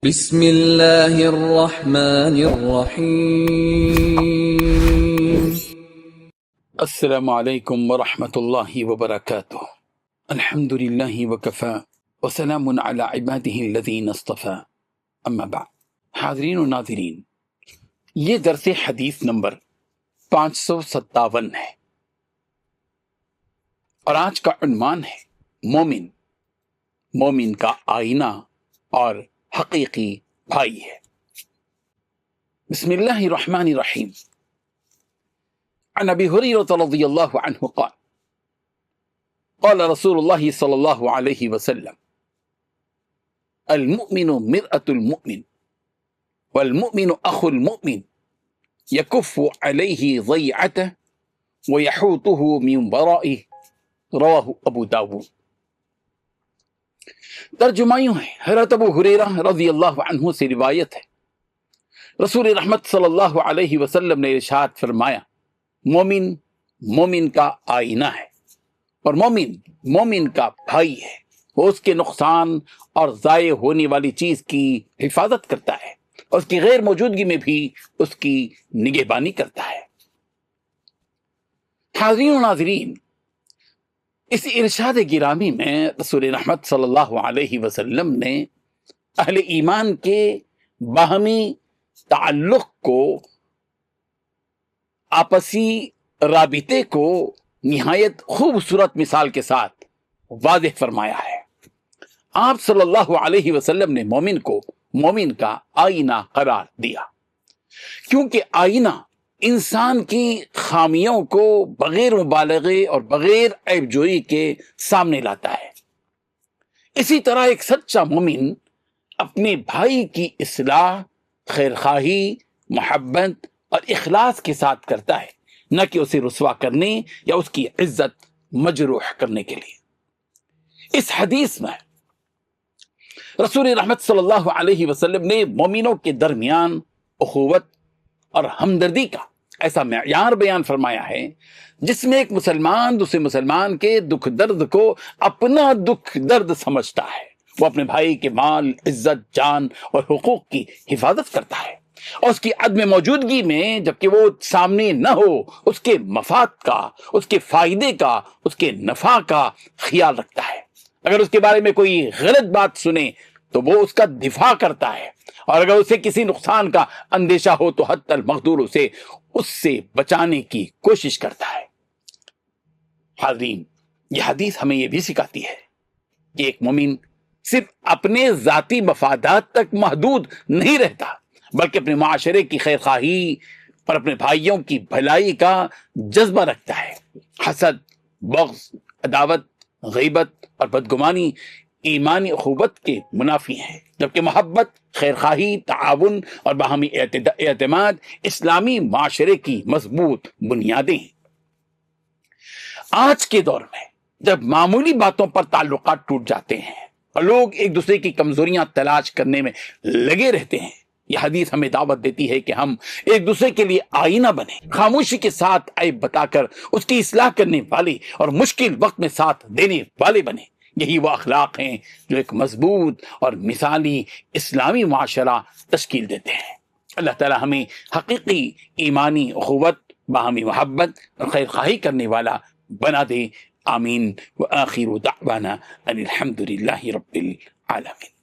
بسم اللہ الرحمن الرحیم۔ السلام علیکم ورحمۃ اللہ وبرکاتہ۔ الحمد للہ وکفی وسلام علی عبادہ الذین اصطفی، اما بعد۔ حاضرین و ناظرین، یہ درس حدیث نمبر 557 ہے اور آج کا عنوان ہے مومن کا آئینہ اور حقیقی بھائی ہے۔ بسم اللہ الرحمن الرحیم۔ عن ابی ہریرہ رضی اللہ عنہ قال قال رسول اللہ صلی اللہ علیہ وسلم المؤمن مرأة المؤمن والمؤمن اخو المؤمن یکف علیہ ضیعته ویحوطه من ورائه، رواہ ابو داود۔ ترجمہ یوں ہے، حضرت ابو ہریرہ رضی اللہ عنہ سے روایت ہے، رسول رحمت صلی اللہ علیہ وسلم نے ارشاد فرمایا، مومن کا آئینہ ہے اور مومن کا بھائی ہے۔ وہ اس کے نقصان اور ضائع ہونے والی چیز کی حفاظت کرتا ہے اور اس کی غیر موجودگی میں بھی اس کی نگہبانی کرتا ہے۔ حاضرین و ناظرین، اس ارشاد گرامی میں رسول رحمت صلی اللہ علیہ وسلم نے اہل ایمان کے باہمی تعلق کو، آپسی رابطے کو نہایت خوبصورت مثال کے ساتھ واضح فرمایا ہے۔ آپ صلی اللہ علیہ وسلم نے مومن کا آئینہ قرار دیا، کیونکہ آئینہ انسان کی خامیوں کو بغیر مبالغے اور بغیر عیب جوئی کے سامنے لاتا ہے۔ اسی طرح ایک سچا مومن اپنے بھائی کی اصلاح خیرخواہی، محبت اور اخلاص کے ساتھ کرتا ہے، نہ کہ اسے رسوا کرنے یا اس کی عزت مجروح کرنے کے لیے۔ اس حدیث میں رسول رحمت صلی اللہ علیہ وسلم نے مومنوں کے درمیان اخوت اور ہمدردی کا ایسا معیار بیان فرمایا ہے جس میں ایک مسلمان دوسرے مسلمان کے دکھ درد کو اپنا دکھ درد سمجھتا ہے۔ وہ اپنے بھائی کے مال، عزت، جان اور حقوق کی حفاظت کرتا ہے اور اس کی عدم موجودگی میں، جبکہ وہ سامنے نہ ہو، اس کے مفاد کا، اس کے فائدے کا، اس کے نفع کا خیال رکھتا ہے۔ اگر اس کے بارے میں کوئی غلط بات سنے تو وہ اس کا دفاع کرتا ہے، اور اگر اسے کسی نقصان کا اندیشہ ہو تو حتی المقدور اس سے بچانے کی کوشش کرتا ہے۔ حاضرین، یہ حدیث ہمیں یہ بھی سکھاتی ہے کہ ایک مومن صرف اپنے ذاتی مفادات تک محدود نہیں رہتا، بلکہ اپنے معاشرے کی خیرخواہی اور اپنے بھائیوں کی بھلائی کا جذبہ رکھتا ہے۔ حسد، بغض، عداوت، غیبت اور بدگمانی ایمانی اخوت کے منافی ہیں، جبکہ محبت، خیرخواہی، تعاون اور باہمی اعتماد اسلامی معاشرے کی مضبوط بنیادیں ہیں۔ آج کے دور میں جب معمولی باتوں پر تعلقات ٹوٹ جاتے ہیں اور لوگ ایک دوسرے کی کمزوریاں تلاش کرنے میں لگے رہتے ہیں، یہ حدیث ہمیں دعوت دیتی ہے کہ ہم ایک دوسرے کے لیے آئینہ بنیں، خاموشی کے ساتھ عیب بتا کر اس کی اصلاح کرنے والے اور مشکل وقت میں ساتھ دینے والے بنیں۔ یہی وہ اخلاق ہیں جو ایک مضبوط اور مثالی اسلامی معاشرہ تشکیل دیتے ہیں۔ اللہ تعالی ہمیں حقیقی ایمانی اخوت، باہمی محبت اور خیرخواہی کرنے والا بنا دے، آمین۔ وآخر دعوانا ان الحمد للہ رب العالمین۔